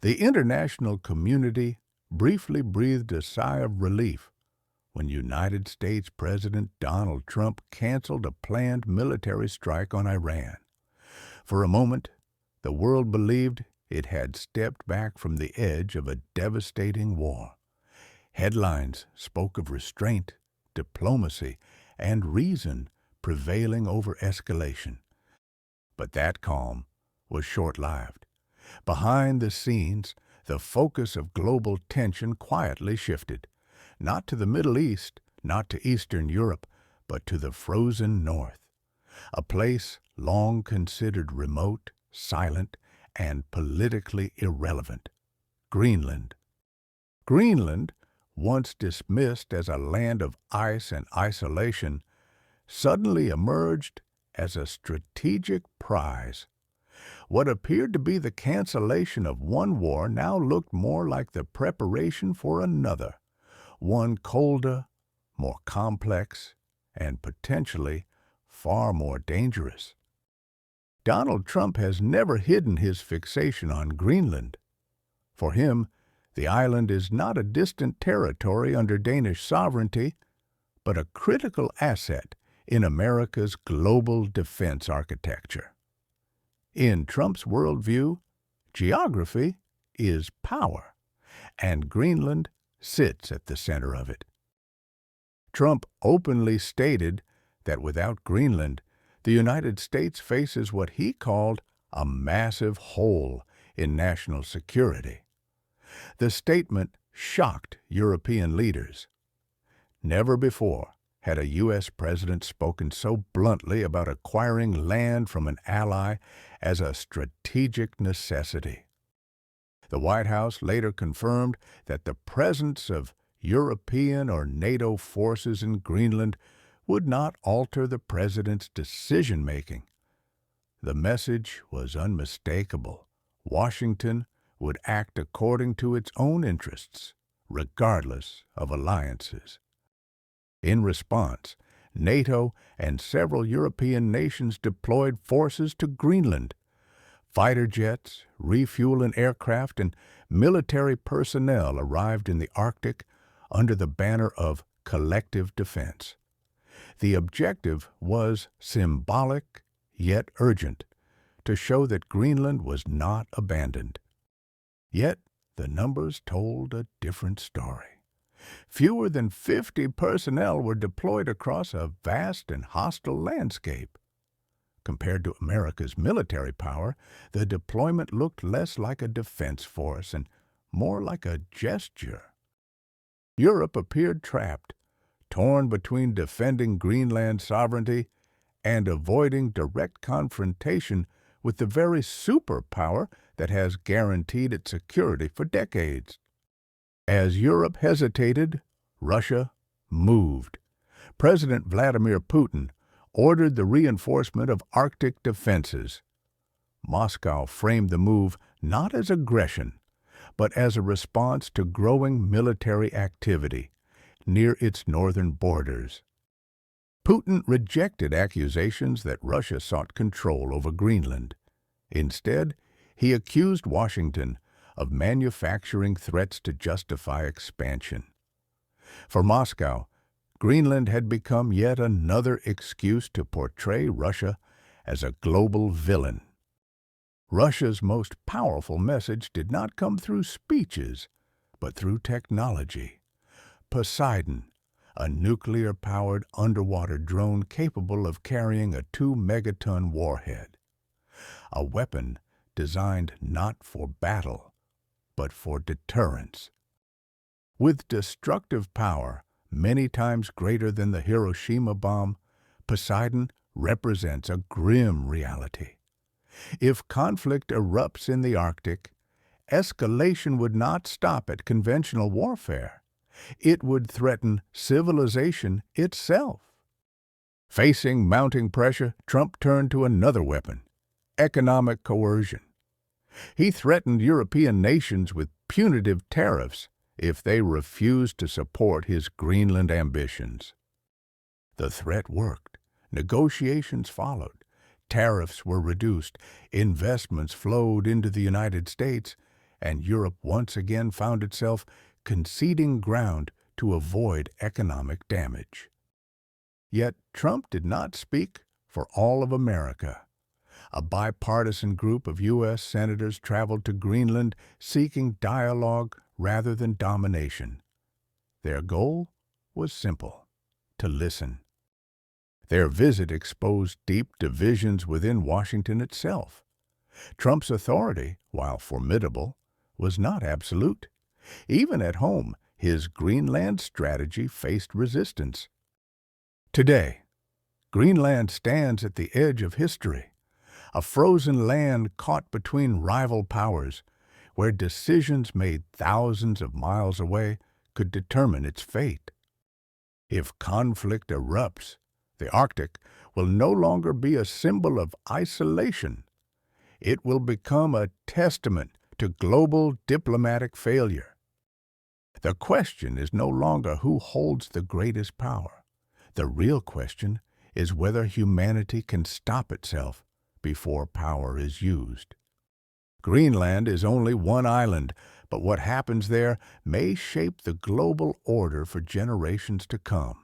The international community briefly breathed a sigh of relief when United States President Donald Trump canceled a planned military strike on Iran. For a moment, the world believed it had stepped back from the edge of a devastating war. Headlines spoke of restraint, diplomacy, and reason prevailing over escalation. But that calm was short-lived. Behind the scenes, the focus of global tension quietly shifted, not to the Middle East, not to Eastern Europe, but to the frozen North, a place long considered remote, silent, and politically irrelevant. Greenland. Greenland, once dismissed as a land of ice and isolation, suddenly emerged as a strategic prize. What appeared to be the cancellation of one war now looked more like the preparation for another, one colder, more complex, and potentially far more dangerous. Donald Trump has never hidden his fixation on Greenland. For him, the island is not a distant territory under Danish sovereignty, but a critical asset in America's global defense architecture. In Trump's worldview, geography is power, and Greenland sits at the center of it. Trump openly stated that without Greenland, the United States faces what he called a massive hole in national security. The statement shocked European leaders. Never before had a U.S. president spoken so bluntly about acquiring land from an ally as a strategic necessity. The White House later confirmed that the presence of European or NATO forces in Greenland would not alter the president's decision-making. The message was unmistakable. Washington would act according to its own interests, regardless of alliances. In response, NATO and several European nations deployed forces to Greenland. Fighter jets, refueling aircraft, and military personnel arrived in the Arctic under the banner of collective defense. The objective was symbolic yet urgent, to show that Greenland was not abandoned. Yet the numbers told a different story. Fewer than 50 personnel were deployed across a vast and hostile landscape. Compared to America's military power, the deployment looked less like a defense force and more like a gesture. Europe appeared trapped, torn between defending Greenland's sovereignty and avoiding direct confrontation with the very superpower that has guaranteed its security for decades. As Europe hesitated, Russia moved. President Vladimir Putin ordered the reinforcement of Arctic defenses. Moscow framed the move not as aggression, but as a response to growing military activity near its northern borders. Putin rejected accusations that Russia sought control over Greenland. Instead, he accused Washington of manufacturing threats to justify expansion. For Moscow, Greenland had become yet another excuse to portray Russia as a global villain. Russia's most powerful message did not come through speeches, but through technology. Poseidon, a nuclear-powered underwater drone capable of carrying a 2-megaton warhead. A weapon designed not for battle, but for deterrence. With destructive power many times greater than the Hiroshima bomb, Poseidon represents a grim reality. If conflict erupts in the Arctic, escalation would not stop at conventional warfare. It would threaten civilization itself. Facing mounting pressure, Trump turned to another weapon: economic coercion. He threatened European nations with punitive tariffs if they refused to support his Greenland ambitions. The threat worked. Negotiations followed. Tariffs were reduced. Investments flowed into the United States, and Europe once again found itself conceding ground to avoid economic damage. Yet Trump did not speak for all of America. A bipartisan group of U.S. senators traveled to Greenland seeking dialogue rather than domination. Their goal was simple: to listen. Their visit exposed deep divisions within Washington itself. Trump's authority, while formidable, was not absolute. Even at home, his Greenland strategy faced resistance. Today, Greenland stands at the edge of history, a frozen land caught between rival powers, where decisions made thousands of miles away could determine its fate. If conflict erupts, the Arctic will no longer be a symbol of isolation. It will become a testament to global diplomatic failure. The question is no longer who holds the greatest power. The real question is whether humanity can stop itself before power is used. Greenland is only one island, but what happens there may shape the global order for generations to come.